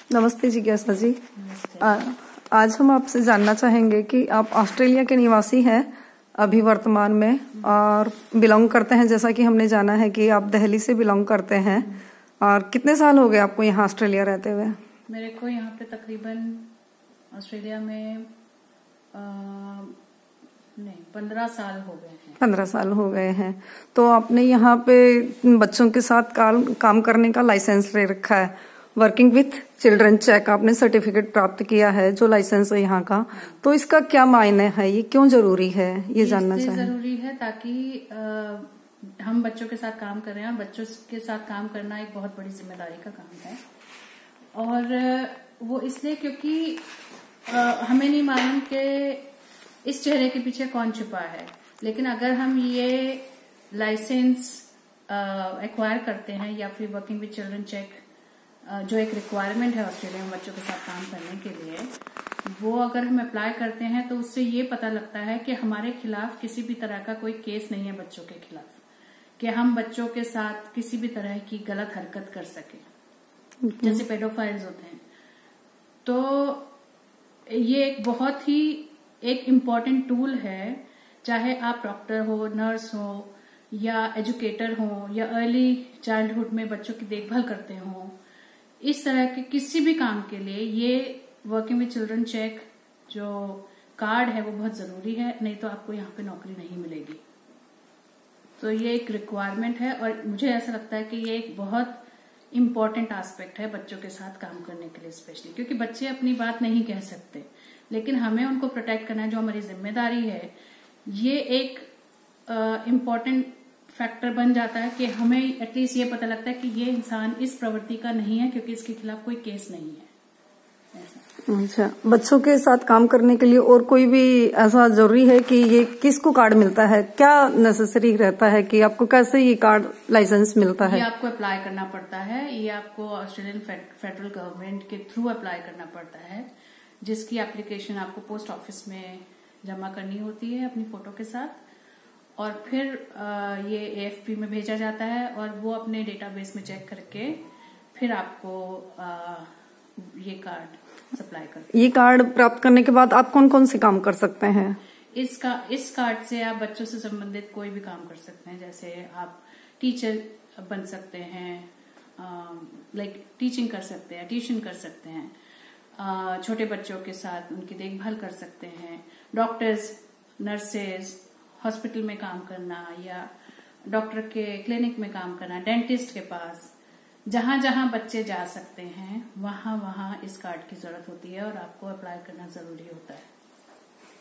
नमस्ते जिज्ञासा जी। आज हम आपसे जानना चाहेंगे कि आप ऑस्ट्रेलिया के निवासी हैं अभी वर्तमान में और बिलोंग करते हैं, जैसा कि हमने जाना है कि आप दिल्ली से बिलोंग करते हैं। और कितने साल हो गए आपको यहाँ ऑस्ट्रेलिया रहते हुए? मेरे को यहाँ पे तकरीबन ऑस्ट्रेलिया में 15 साल हो गए हैं। 15 साल हो गए हैं। तो आपने यहाँ पे बच्चों के साथ काम करने का लाइसेंस ले रखा है, वर्किंग विथ चिल्ड्रन चेक आपने सर्टिफिकेट प्राप्त किया है जो लाइसेंस है यहाँ का। तो इसका क्या मायने है, ये क्यों जरूरी है, ये जानना चाहिए। जरूरी है ताकि हम बच्चों के साथ काम कर रहे हैं। बच्चों के साथ काम करना एक बहुत बड़ी जिम्मेदारी का काम है, और वो इसलिए क्योंकि हमें नहीं मालूम कि इस चेहरे के पीछे कौन छुपा है। लेकिन अगर हम ये लाइसेंस एक्वायर करते हैं या फिर वर्किंग विद चिल्ड्रन चेक जो एक रिक्वायरमेंट है ऑस्ट्रेलिया में बच्चों के साथ काम करने के लिए, वो अगर हम अप्लाई करते हैं तो उससे ये पता लगता है कि हमारे खिलाफ किसी भी तरह का कोई केस नहीं है बच्चों के खिलाफ, कि हम बच्चों के साथ किसी भी तरह की गलत हरकत कर सके, जैसे पेडोफाइल्स होते हैं। तो ये एक बहुत ही एक इम्पॉर्टेंट टूल है, चाहे आप डॉक्टर हो, नर्स हो या एजुकेटर हो या अर्ली चाइल्डहुड में बच्चों की देखभाल करते हो, इस तरह के किसी भी काम के लिए ये वर्किंग विद चिल्ड्रन चेक जो कार्ड है वो बहुत जरूरी है, नहीं तो आपको यहाँ पे नौकरी नहीं मिलेगी। तो ये एक रिक्वायरमेंट है और मुझे ऐसा लगता है कि ये एक बहुत इम्पॉर्टेंट एस्पेक्ट है बच्चों के साथ काम करने के लिए, स्पेशली क्योंकि बच्चे अपनी बात नहीं कह सकते, लेकिन हमें उनको प्रोटेक्ट करना है, जो हमारी जिम्मेदारी है। ये एक इम्पॉर्टेंट फैक्टर बन जाता है कि हमें एटलीस्ट ये पता लगता है कि ये इंसान इस प्रवृत्ति का नहीं है क्योंकि इसके खिलाफ कोई केस नहीं है। अच्छा, बच्चों के साथ काम करने के लिए और कोई भी ऐसा जरूरी है कि ये किसको कार्ड मिलता है, क्या नेसेसरी रहता है कि आपको कैसे ये कार्ड लाइसेंस मिलता है? ये आपको अप्लाई करना पड़ता है, ये आपको ऑस्ट्रेलियन फेडरल गवर्नमेंट के थ्रू अप्लाई करना पड़ता है, जिसकी एप्लीकेशन आपको पोस्ट ऑफिस में जमा करनी होती है अपनी फोटो के साथ, और फिर ये AFP में भेजा जाता है और वो अपने डेटाबेस में चेक करके फिर आपको ये कार्ड सप्लाई करते हैं। ये कार्ड प्राप्त करने के बाद आप कौन कौन से काम कर सकते हैं? इस कार्ड से आप बच्चों से संबंधित कोई भी काम कर सकते हैं, जैसे आप टीचर बन सकते हैं, लाइक टीचिंग कर सकते हैं, ट्यूशन कर सकते हैं, छोटे बच्चों के साथ उनकी देखभाल कर सकते हैं, डॉक्टर्स, नर्सेज, हॉस्पिटल में काम करना या डॉक्टर के क्लिनिक में काम करना, डेंटिस्ट के पास, जहां जहां बच्चे जा सकते हैं वहां वहां इस कार्ड की जरूरत होती है और आपको अप्लाई करना जरूरी होता है।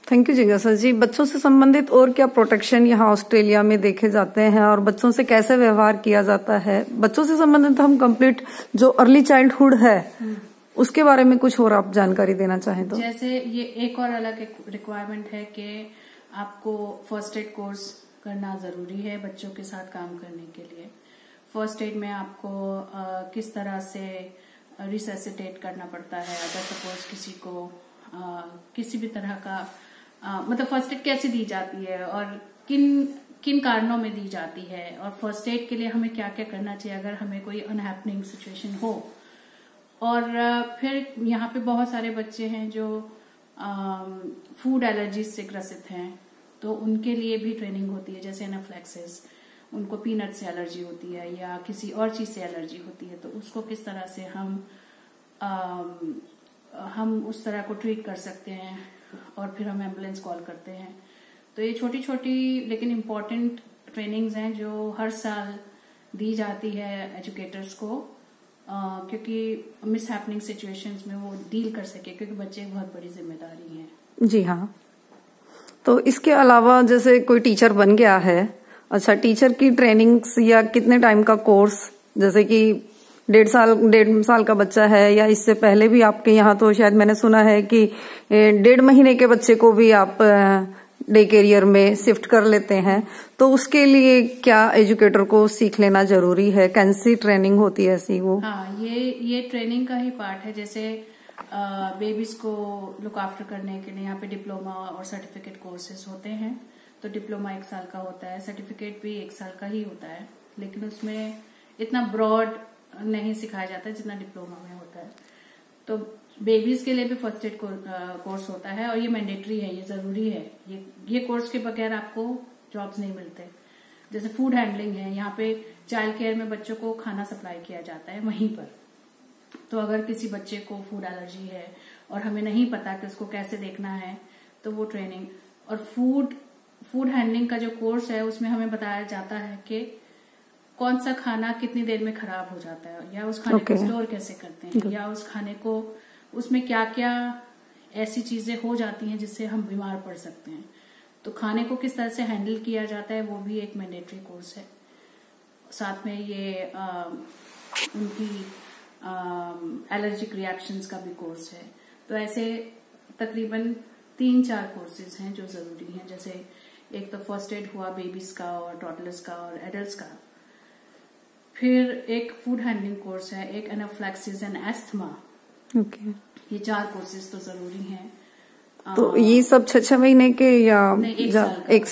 थैंक यू जिज्ञासा जी। बच्चों से संबंधित और क्या प्रोटेक्शन यहाँ ऑस्ट्रेलिया में देखे जाते हैं और बच्चों से कैसे व्यवहार किया जाता है? बच्चों से संबंधित हम कंप्लीट जो अर्ली चाइल्डहुड है उसके बारे में कुछ और आप जानकारी देना चाहें तो? जैसे ये एक और अलग रिक्वायरमेंट है कि आपको फर्स्ट एड कोर्स करना जरूरी है बच्चों के साथ काम करने के लिए। फर्स्ट एड में आपको किस तरह से रिसैसिटेट करना पड़ता है, अगर सपोज किसी को किसी भी तरह का मतलब फर्स्ट एड कैसे दी जाती है और किन कारणों में दी जाती है, और फर्स्ट एड के लिए हमें क्या क्या करना चाहिए अगर हमें कोई अनहैपनिंग सिचुएशन हो। और फिर यहाँ पे बहुत सारे बच्चे हैं जो फूड एलर्जीज से ग्रसित हैं, तो उनके लिए भी ट्रेनिंग होती है, जैसे एनाफ्लेक्सिस, उनको पीनट से एलर्जी होती है या किसी और चीज से एलर्जी होती है, तो उसको किस तरह से हम उस तरह को ट्रीट कर सकते हैं और फिर हम एम्बुलेंस कॉल करते हैं। तो ये छोटी छोटी लेकिन इम्पोर्टेंट ट्रेनिंग्स हैं जो हर साल दी जाती है एजुकेटर्स को, क्योंकि मिस हैपनिंग सिचुएशंस में वो डील कर सके, क्योंकि बच्चे एक बहुत बड़ी जिम्मेदारी है। जी हाँ। तो इसके अलावा जैसे कोई टीचर बन गया है, अच्छा, टीचर की ट्रेनिंग्स या कितने टाइम का कोर्स, जैसे कि 1.5 साल का बच्चा है या इससे पहले भी आपके यहाँ तो शायद मैंने सुना है कि 1.5 महीने के बच्चे को भी आप डे कैरियर में शिफ्ट कर लेते हैं, तो उसके लिए क्या एजुकेटर को सीख लेना जरूरी है? कैसी ट्रेनिंग होती है ऐसी वो? हाँ, ये ट्रेनिंग का ही पार्ट है। जैसे बेबीज को लुक आफ्टर करने के लिए यहाँ पे डिप्लोमा और सर्टिफिकेट कोर्सेज होते हैं। तो डिप्लोमा 1 साल का होता है, सर्टिफिकेट भी 1 साल का ही होता है, लेकिन उसमें इतना ब्रॉड नहीं सिखाया जाता है जितना डिप्लोमा में होता है। तो बेबीज के लिए भी फर्स्ट एड कोर्स होता है और ये मैंडेटरी है, ये जरूरी है। ये कोर्स के बगैर आपको जॉब्स नहीं मिलते। जैसे फूड हैंडलिंग है, यहाँ पे चाइल्ड केयर में बच्चों को खाना सप्लाई किया जाता है वहीं पर। तो अगर किसी बच्चे को फूड एलर्जी है और हमें नहीं पता कि उसको कैसे देखना है, तो वो ट्रेनिंग और फूड हैंडलिंग का जो कोर्स है उसमें हमें बताया जाता है कि कौन सा खाना कितनी देर में खराब हो जाता है, या उस खाने को स्टोर कैसे करते हैं, या उस खाने को उसमें क्या क्या ऐसी चीजें हो जाती हैं जिससे हम बीमार पड़ सकते हैं। तो खाने को किस तरह से हैंडल किया जाता है वो भी एक मैंडेटरी कोर्स है। साथ में ये उनकी एलर्जिक रिएक्शंस का भी कोर्स है। तो ऐसे तकरीबन 3-4 कोर्सेज हैं जो जरूरी हैं। जैसे एक तो फर्स्ट एड हुआ बेबीज का और टॉडलर्स का और एडल्ट्स का, फिर एक फूड हैंडलिंग कोर्स है, एक एनाफ्लैक्सिस एंड एस्थमा। ओके, ये 4 कोर्सेज तो जरूरी हैं। तो ये सब 6-6 महीने के या एक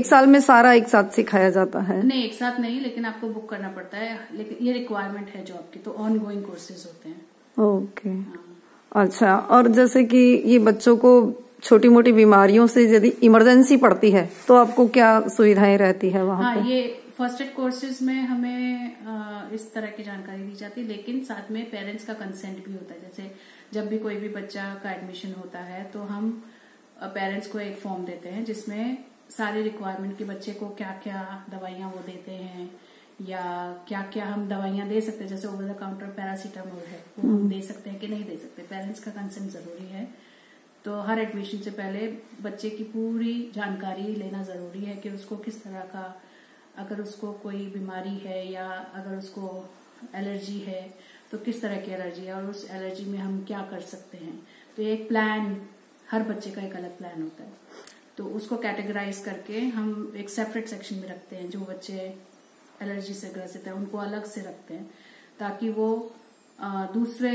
साल में सारा एक साथ सिखाया जाता है? नहीं, एक साथ नहीं, लेकिन आपको बुक करना पड़ता है, लेकिन ये रिक्वायरमेंट है जॉब की, तो ऑन गोइंग कोर्सेज होते हैं। ओके, अच्छा। और जैसे कि ये बच्चों को छोटी मोटी बीमारियों से यदि इमरजेंसी पड़ती है तो आपको क्या सुविधाएं रहती है वहाँ पे? ये फर्स्ट एड कोर्सेज में हमें इस तरह की जानकारी दी जाती है, लेकिन साथ में पेरेंट्स का कंसेंट भी होता है। जैसे जब भी कोई भी बच्चा का एडमिशन होता है तो हम पेरेंट्स को एक फॉर्म देते हैं जिसमें सारी रिक्वायरमेंट के बच्चे को क्या क्या दवाइयां वो देते हैं, या क्या क्या हम दवाइयां दे सकते हैं। जैसे ओवर द काउंटर पैरासीटामोल है, वो हम दे सकते हैं कि नहीं दे सकते। पेरेंट्स का कंसेंट जरूरी है। तो हर एडमिशन से पहले बच्चे की पूरी जानकारी लेना जरूरी है कि उसको किस तरह का, अगर उसको कोई बीमारी है या अगर उसको एलर्जी है तो किस तरह की एलर्जी है और उस एलर्जी में हम क्या कर सकते हैं। तो एक प्लान, हर बच्चे का एक अलग प्लान होता है। तो उसको कैटेगराइज करके हम एक सेपरेट सेक्शन में रखते हैं। जो बच्चे एलर्जी से ग्रसित है उनको अलग से रखते हैं ताकि वो दूसरे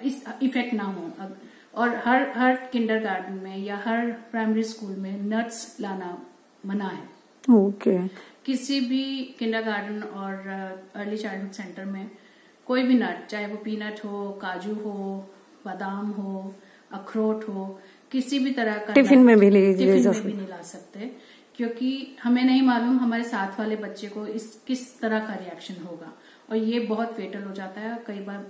इस इफेक्ट ना हो। और हर किंडरगार्टन में या हर प्राइमरी स्कूल में नट्स लाना मना है। ओके। किसी भी किंडरगार्टन और अर्ली चाइल्डहुड सेंटर में कोई भी नट, चाहे वो पीनट हो, काजू हो, बादाम हो, अखरोट हो, किसी भी तरह का टिफिन में भी नहीं ला सकते, क्योंकि हमें नहीं मालूम हमारे साथ वाले बच्चे को किस तरह का रिएक्शन होगा, और ये बहुत फेटल हो जाता है, कई बार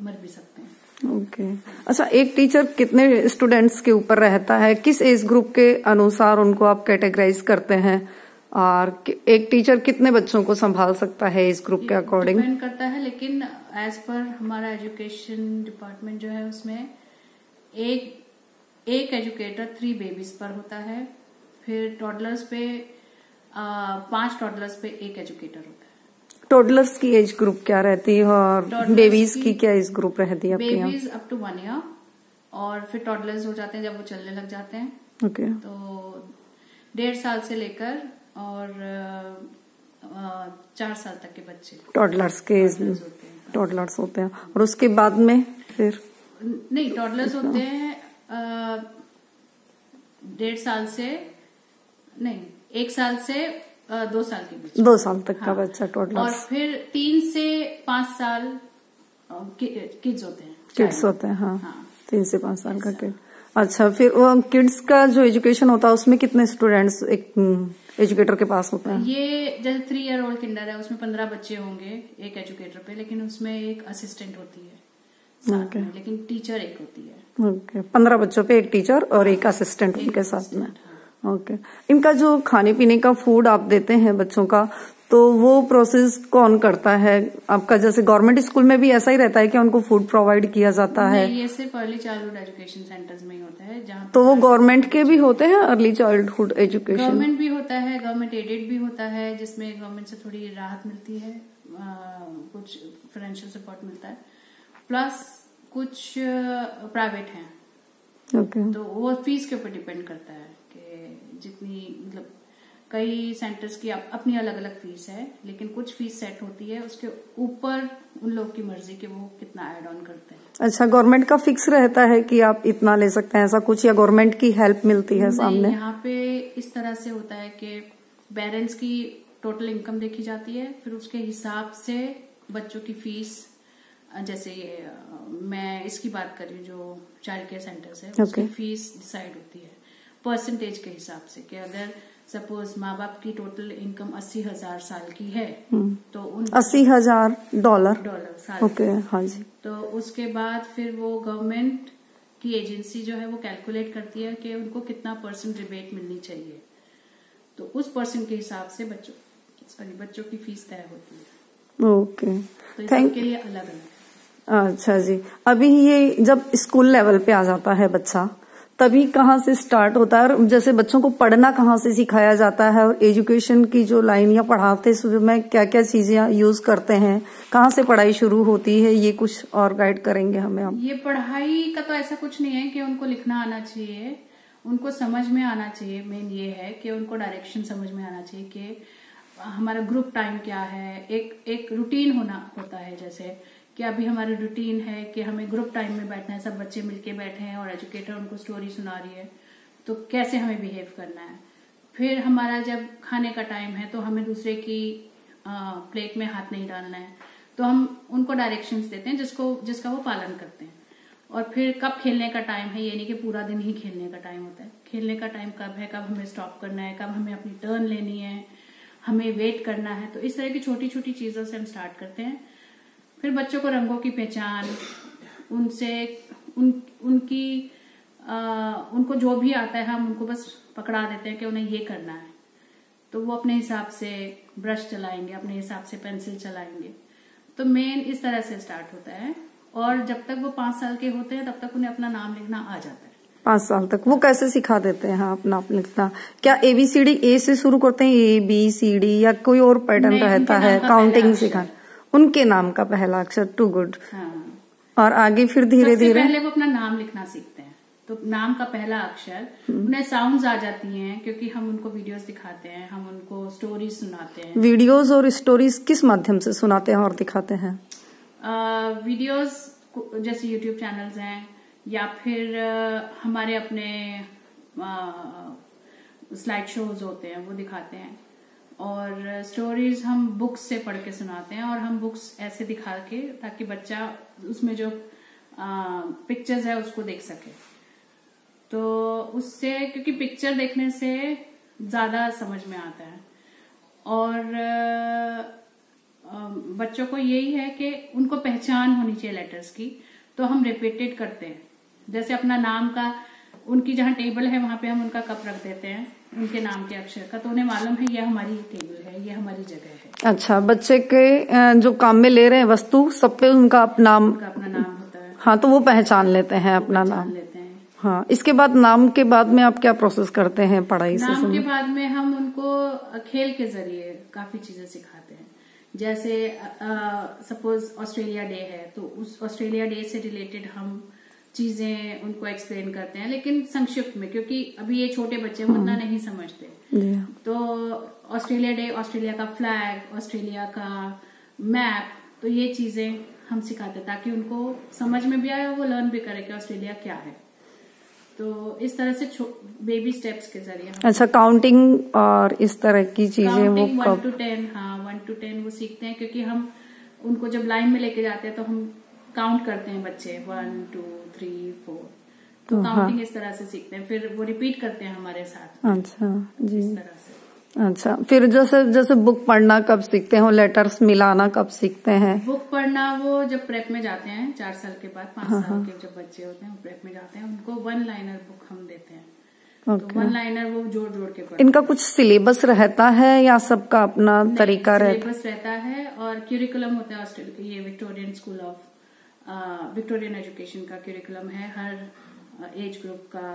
मर भी सकते हैं। ओके। अच्छा, एक टीचर कितने स्टूडेंट्स के ऊपर रहता है? किस एज ग्रुप के अनुसार उनको आप कैटेगराइज करते हैं? और एक टीचर कितने बच्चों को संभाल सकता है इस ग्रुप के अकॉर्डिंग? डिपेंड करता है, लेकिन एज पर हमारा एजुकेशन डिपार्टमेंट जो है उसमें एक एजुकेटर 3 बेबीज पर होता है। फिर टॉडलर्स पे 5 टॉडलर्स पे 1 एजुकेटर होता है। टॉडलर्स की एज ग्रुप क्या रहती है और बेबीज की क्या एज ग्रुप रहती है आपके यहाँ? बेबीज अप टू 1 ईयर, और फिर टॉडलर्स हो जाते हैं जब वो चलने लग जाते हैं। ओके। तो 1.5 साल से लेकर और 4 साल तक के बच्चे टॉडलर्स के एज में टॉडलर्स होते हैं। और उसके बाद में फिर नहीं, टॉडलर्स होते हैं 1.5 साल से, नहीं 1 साल से 2 साल के बीच, 2 साल तक का बच्चा टॉडलर्स। और फिर 3 से 5 साल किड्स होते हैं, किड्स होते हैं। हाँ। 3 से 5 साल का किड। अच्छा, फिर वो किड्स का जो एजुकेशन होता है उसमें कितने स्टूडेंट्स एक एजुकेटर के पास होता है? ये जैसे 3 ईयर ओल्ड किंडर है, उसमें 15 बच्चे होंगे एक एजुकेटर पे, लेकिन उसमें एक असिस्टेंट होती है साथ में, लेकिन टीचर एक होती है। ओके। 15 बच्चों पे 1 टीचर और 1 असिस्टेंट उनके साथ में। ओके। इनका जो खाने पीने का फूड आप देते हैं बच्चों का, तो वो प्रोसेस कौन करता है आपका? जैसे गवर्नमेंट स्कूल में भी ऐसा ही रहता है कि उनको फूड प्रोवाइड किया जाता है? ये सिर्फ अर्ली चाइल्डहुड एजुकेशन सेंटर्स में ही होता है, जहाँ तो वो गवर्नमेंट के भी होते हैं अर्ली चाइल्डहुड एजुकेशन? गवर्नमेंट भी होता है, गवर्नमेंट एडेड भी होता है, जिसमें गवर्नमेंट से थोड़ी राहत मिलती है, कुछ फाइनेंशियल सपोर्ट मिलता है, प्लस कुछ प्राइवेट हैं। ओके। तो वो फीस के ऊपर डिपेंड करता है कि जितनी, मतलब कई सेंटर्स की अपनी अलग अलग फीस है, लेकिन कुछ फीस सेट होती है, उसके ऊपर उन लोग की मर्जी के वो कितना ऐड ऑन करते हैं। अच्छा, गवर्नमेंट का फिक्स रहता है कि आप इतना ले सकते हैं ऐसा कुछ, या गवर्नमेंट की हेल्प मिलती है सामने? यहाँ पे इस तरह से होता है कि पेरेंट्स की टोटल इनकम देखी जाती है, फिर उसके हिसाब से बच्चों की फीस जैसे मैं इसकी बात कर रही हूँ, जो चाइल्ड केयर सेंटर्स है, Okay. उसकी फीस डिसाइड होती है परसेंटेज के हिसाब से, कि अगर सपोज माँ बाप की टोटल इनकम 80,000 साल की है, तो उन $80,000 साल ओके, हाँ जी। तो उसके बाद फिर वो गवर्नमेंट की एजेंसी जो है वो कैलकुलेट करती है कि उनको कितना परसेंट रिबेट मिलनी चाहिए, तो उस परसेंट के हिसाब से बच्चों की फीस तय होती है। ओके, तो थैंक इसके लिए अलग अलग। अच्छा जी। अभी ये जब स्कूल लेवल पे आ जाता है बच्चा, तभी कहाँ से स्टार्ट होता है, और जैसे बच्चों को पढ़ना कहाँ से सिखाया जाता है, और एजुकेशन की जो लाइन या पढ़ाते समय क्या क्या चीजें यूज करते हैं, कहाँ से पढ़ाई शुरू होती है, ये कुछ और गाइड करेंगे हमें आप? ये पढ़ाई का तो ऐसा कुछ नहीं है कि उनको लिखना आना चाहिए, उनको समझ में आना चाहिए। मेन ये है कि उनको डायरेक्शन समझ में आना चाहिए कि हमारा ग्रुप टाइम क्या है, एक रूटीन होता है, जैसे कि अभी हमारा रूटीन है कि हमें ग्रुप टाइम में बैठना है, सब बच्चे मिलके बैठे हैं और एजुकेटर उनको स्टोरी सुना रही है, तो कैसे हमें बिहेव करना है। फिर हमारा जब खाने का टाइम है तो हमें दूसरे की प्लेट में हाथ नहीं डालना है, तो हम उनको डायरेक्शंस देते हैं जिसका वो पालन करते हैं। और फिर कब खेलने का टाइम है, ये नहीं कि पूरा दिन ही खेलने का टाइम होता है, खेलने का टाइम कब है, कब हमें स्टॉप करना है, कब हमें अपनी टर्न लेनी है, हमें वेट करना है। तो इस तरह की छोटी छोटी चीजों से हम स्टार्ट करते हैं। फिर बच्चों को रंगों की पहचान, उनको जो भी आता है हम उनको बस पकड़ा देते हैं कि उन्हें ये करना है, तो वो अपने हिसाब से ब्रश चलाएंगे, अपने हिसाब से पेंसिल चलाएंगे। तो मेन इस तरह से स्टार्ट होता है, और जब तक वो 5 साल के होते हैं तब तक उन्हें अपना नाम लिखना आ जाता है। 5 साल तक वो कैसे सिखा देते हैं अपना लिखना? क्या ABCD A से शुरू करते हैं, ABCD, या कोई और पैटर्न रहता है? काउंटिंग सिखा, उनके नाम का पहला अक्षर, टू गुड। हाँ। और आगे फिर धीरे धीरे पहले वो अपना नाम लिखना सीखते हैं, तो नाम का पहला अक्षर, उन्हें साउंड्स आ जाती हैं क्योंकि हम उनको वीडियोस दिखाते हैं, हम उनको स्टोरीज सुनाते हैं। वीडियोस और स्टोरीज किस माध्यम से सुनाते हैं और दिखाते हैं? वीडियोस जैसे यूट्यूब चैनल्स हैं, या फिर हमारे अपने स्लाइड शोज होते हैं, वो दिखाते हैं। और स्टोरीज हम बुक्स से पढ़ के सुनाते हैं, और हम बुक्स ऐसे दिखा के ताकि बच्चा उसमें जो पिक्चर्स है उसको देख सके। तो उससे, क्योंकि पिक्चर देखने से ज्यादा समझ में आता है, और बच्चों को यही है कि उनको पहचान होनी चाहिए लेटर्स की, तो हम रिपीटेड करते हैं। जैसे अपना नाम का, उनकी जहाँ टेबल है वहां पे हम उनका कप रख देते हैं उनके नाम के अक्षर का, तो उन्हें मालूम है ये हमारी टेबल है, ये हमारी जगह है। अच्छा, बच्चे के जो काम में ले रहे हैं वस्तु, सब पे उनका अपना नाम होता है। हाँ, तो वो पहचान लेते हैं अपना नाम लेते हैं। हाँ, इसके बाद नाम के बाद में आप क्या प्रोसेस करते हैं पढ़ाई से? नाम के बाद में हम उनको खेल के जरिए काफी चीजें सिखाते हैं। जैसे सपोज ऑस्ट्रेलिया डे है, तो उस ऑस्ट्रेलिया डे से रिलेटेड हम चीजें उनको एक्सप्लेन करते हैं, लेकिन संक्षिप्त में, क्योंकि अभी ये छोटे बच्चे उतना नहीं समझते। तो ऑस्ट्रेलिया डे, ऑस्ट्रेलिया का फ्लैग, ऑस्ट्रेलिया का मैप, तो ये चीजें हम सिखाते हैं ताकि उनको समझ में भी आए और वो लर्न भी करे कि ऑस्ट्रेलिया क्या है। तो इस तरह से बेबी स्टेप्स के जरिए। अच्छा, काउंटिंग और इस तरह की चीजें वो 1 to 10, हाँ 1 to 10 वो सीखते हैं, क्योंकि हम उनको जब लाइन में लेके जाते हैं तो हम काउंट करते हैं बच्चे 1 2 3 4, तो काउंटिंग इस तरह से सीखते हैं, फिर वो रिपीट करते हैं हमारे साथ। अच्छा जी, इस तरह से। अच्छा, फिर जैसे बुक पढ़ना कब सीखते हैं, लेटर्स मिलाना कब सीखते हैं? बुक पढ़ना वो जब प्रेप में जाते हैं, 4 साल के बाद, 5 साल के जब बच्चे होते हैं प्रेप में जाते हैं, उनको 1 लाइनर बुक हम देते हैं। तो 1 लाइनर वो जोड़ जोड़ के पढ़ते हैं। इनका कुछ सिलेबस रहता है या सबका अपना तरीका रहता है? सिलेबस रहता है और क्यूरिकुलम होता है। ये Victorian school of Victorian education का क्यूरिकुलम है, हर एज ग्रुप का,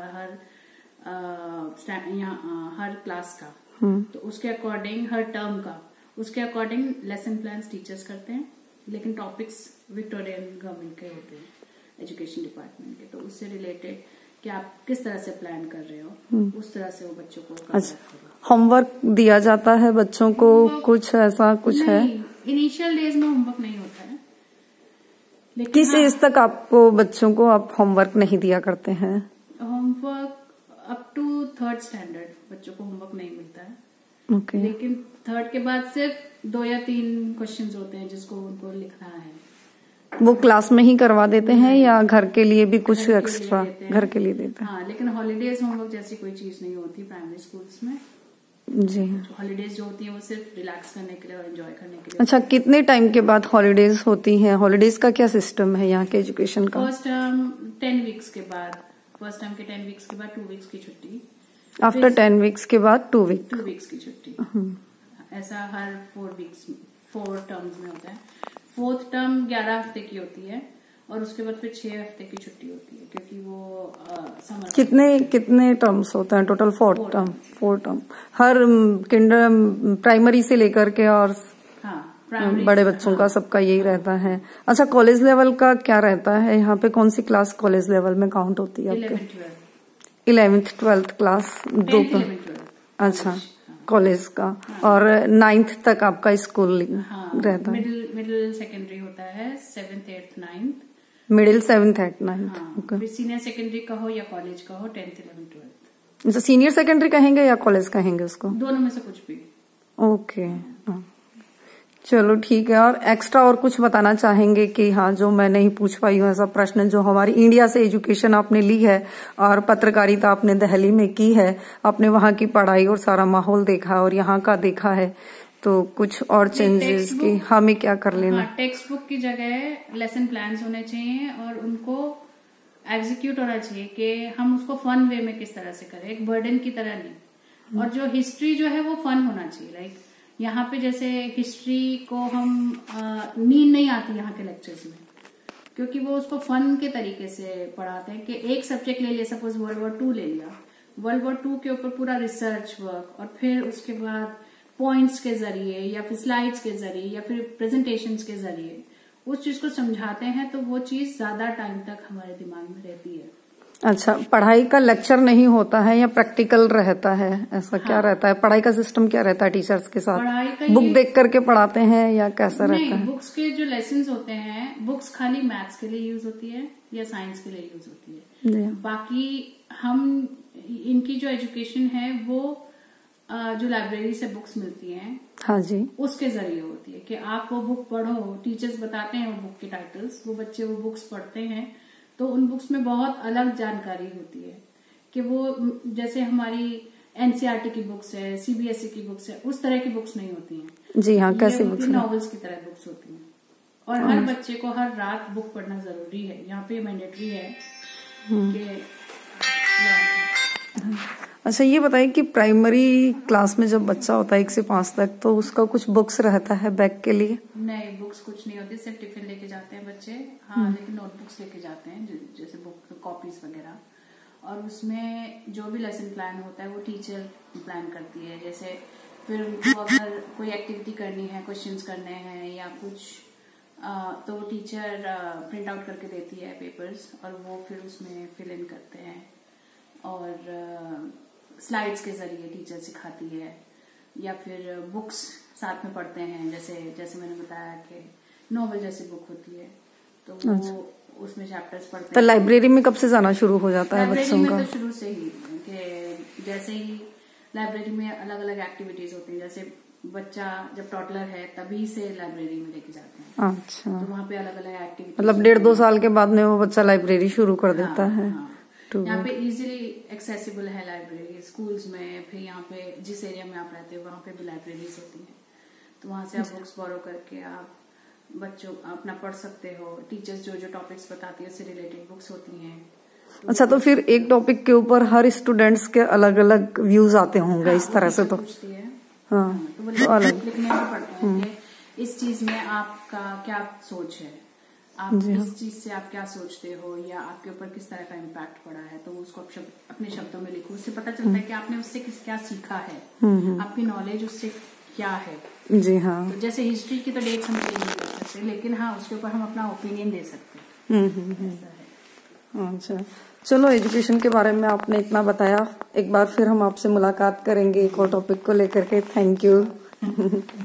हर क्लास का। तो उसके अकॉर्डिंग, हर टर्म का उसके अकॉर्डिंग लेसन प्लान्स टीचर्स करते हैं, लेकिन टॉपिक्स विक्टोरियन गवर्नमेंट के होते हैं, एजुकेशन डिपार्टमेंट के। तो उससे रिलेटेड कि आप किस तरह से प्लान कर रहे हो, उस तरह से वो बच्चों को। अच्छा, होमवर्क दिया जाता है बच्चों को? कुछ ऐसा कुछ है? इनिशियल डेज में होमवर्क नहीं होता है, लेकिन किस एज तक आपको बच्चों को आप होमवर्क नहीं दिया करते हैं? Homework up to 3rd standard बच्चों को होमवर्क नहीं मिलता है। Okay. लेकिन 3rd के बाद सिर्फ 2 या 3 क्वेश्चंस होते हैं जिसको उनको लिखना है। वो क्लास में ही करवा देते हैं या घर के लिए भी कुछ एक्स्ट्रा घर के लिए देते हैं? हाँ, लेकिन हॉलीडेज होमवर्क जैसी कोई चीज नहीं होती प्राइमरी स्कूल्स में जी। हॉलीडेज जो होती है वो सिर्फ रिलैक्स करने के लिए और एंजॉय करने के लिए। अच्छा, कितने टाइम के बाद हॉलीडेज होती हैं? हॉलीडेज का क्या सिस्टम है यहाँ के एजुकेशन का? फर्स्ट टर्म 10 वीक्स के बाद, फर्स्ट टर्म के 10 वीक्स के बाद 2 वीक्स की छुट्टी। आफ्टर 10 वीक्स के बाद 2 वीक्स की छुट्टी। ऐसा हर 4 टर्म्स में होता है। 4th टर्म 11 हफ्ते की होती है और उसके बाद फिर 6 हफ्ते की छुट्टी होती है, क्योंकि वो समर। कितने टर्म्स होते हैं टोटल? 4 टर्म हर प्राइमरी से लेकर के और बड़े बच्चों का सबका यही रहता है। अच्छा, कॉलेज लेवल का क्या रहता है यहाँ पे? कौन सी क्लास कॉलेज लेवल में काउंट होती है आपके? 11th 12th क्लास 2 का। अच्छा, कॉलेज का। और 9th तक आपका स्कूल रहता है? मिडिल सेकेंडरी होता है 7th 8th 9th। Middle 7th 8th 9th। फिर सीनियर सेकेंडरी का हो या कॉलेज का हो 10th 11th 12th। अच्छा, सीनियर सेकेंडरी कहेंगे या कॉलेज कहेंगे उसको? दोनों में से कुछ भी। ओके, चलो ठीक है। और एक्स्ट्रा और कुछ बताना चाहेंगे कि हाँ, जो मैं नहीं पूछ पाई हूँ ऐसा प्रश्न, जो हमारी इंडिया से एजुकेशन आपने ली है और पत्रकारिता आपने दिल्ली में की है, आपने वहाँ की पढ़ाई और सारा माहौल देखा और यहाँ का देखा है, तो कुछ और चेंजेस की हमें क्या कर लेना? टेक्स्ट बुक की जगह लेसन प्लान्स होने चाहिए और उनको एग्जीक्यूट होना चाहिए कि हम उसको फन वे में किस तरह से करें, एक बर्डन की तरह नहीं। और जो हिस्ट्री जो है वो फन होना चाहिए। लाइक यहाँ पे जैसे हिस्ट्री को हम नींद नहीं आती यहाँ के लेक्चर्स में, क्योंकि वो उसको फन के तरीके से पढ़ाते हैं कि एक सब्जेक्ट ले लिया, सपोज World War II ले लिया, World War II के ऊपर पूरा रिसर्च वर्क और फिर उसके बाद पॉइंट्स के जरिए या फिर स्लाइड्स के जरिए या फिर प्रेजेंटेशंस के जरिए उस चीज को समझाते हैं, तो वो चीज ज्यादा टाइम तक हमारे दिमाग में रहती है। अच्छा, पढ़ाई का लेक्चर नहीं होता है या प्रैक्टिकल रहता है? ऐसा क्या रहता है? पढ़ाई का सिस्टम क्या रहता है टीचर्स के साथ? बुक देख करके पढ़ाते हैं या कैसा रहता है? बुक्स के जो लेसन्स होते हैं, बुक्स खाली मैथ्स के लिए यूज होती है या साइंस के लिए यूज होती है। बाकी हम इनकी जो एजुकेशन है वो जो लाइब्रेरी से बुक्स मिलती हैं, हाँ जी, उसके जरिए होती है कि आप वो बुक पढ़ो। टीचर्स बताते हैं वो बुक के टाइटल्स, वो बच्चे वो बुक्स पढ़ते हैं, तो उन बुक्स में बहुत अलग जानकारी होती है कि वो जैसे हमारी एनसीईआरटी की बुक्स है, सीबीएसई की बुक्स है, उस तरह की बुक्स नहीं होती हैं। जी हाँ, कैसी बुक्स? नॉवेल्स की तरह बुक्स होती हैं। और हर बच्चे को हर रात बुक पढ़ना जरूरी है, यहाँ पे मैंडेटरी है कि। अच्छा, ये बताइए कि प्राइमरी क्लास में जब बच्चा होता है 1 से 5 तक, तो उसका कुछ बुक्स रहता है बैग के लिए? नहीं, बुक्स कुछ नहीं होती, सिर्फ टिफिन लेके जाते हैं बच्चे। हाँ, लेकिन नोटबुक्स लेके जाते हैं, जैसे बुक कॉपीज वगैरह। और उसमें जो भी लेसन प्लान होता है वो टीचर प्लान करती है। जैसे फिर अगर कोई एक्टिविटी करनी है, क्वेश्चंस करने हैं या कुछ, तो टीचर प्रिंट आउट करके देती है पेपर्स और वो फिर उसमें फिल इन करते हैं। और स्लाइड्स के जरिए टीचर सिखाती है या फिर बुक्स साथ में पढ़ते हैं। जैसे मैंने बताया कि नॉवल जैसी बुक होती है, तो वो उसमें चैप्टर्स पढ़ते हैं। तो लाइब्रेरी में कब से जाना शुरू हो जाता है बच्चों का? तो शुरू से ही, कि जैसे ही लाइब्रेरी में अलग अलग एक्टिविटीज होती हैं। जैसे बच्चा जब टॉडलर है तभी से लाइब्रेरी में लेके जाते हैं। अच्छा, तो वहाँ पे अलग अलग एक्टिविटीज, मतलब 1.5-2 साल के बाद में वो बच्चा लाइब्रेरी शुरू कर देता है। यहाँ पे इजीली एक्सेसिबल है लाइब्रेरी स्कूल्स में। फिर यहाँ पे जिस एरिया में आप रहते हो वहाँ पे भी लाइब्रेरीज होती हैं, तो वहाँ से आप बुक्स बोरो करके आप बच्चों अपना पढ़ सकते हो। टीचर्स जो टॉपिक्स बताती है उससे रिलेटेड बुक्स होती हैं। अच्छा, तो फिर एक टॉपिक के ऊपर हर स्टूडेंट्स के अलग अलग व्यूज आते होंगे। इस तरह से तो पूछती है। हाँ, तो वो अलग लिखने में पड़ता है कि इस चीज में आपका क्या सोच है, आप इस चीज से आप क्या सोचते हो या आपके ऊपर किस तरह का इम्पैक्ट पड़ा है, तो उसको अपने शब्दों में लिखो। उससे पता चलता है कि आपने उससे क्या सीखा है, आपकी नॉलेज उससे क्या है। जी हाँ, तो जैसे हिस्ट्री की तो डेट्स हम चेंज नहीं कर सकते, लेकिन हाँ उसके ऊपर हम अपना ओपिनियन दे सकते हैं। अच्छा, चलो, एजुकेशन के बारे में आपने इतना बताया। एक बार फिर हम आपसे मुलाकात करेंगे एक और टॉपिक को लेकर के। Thank you.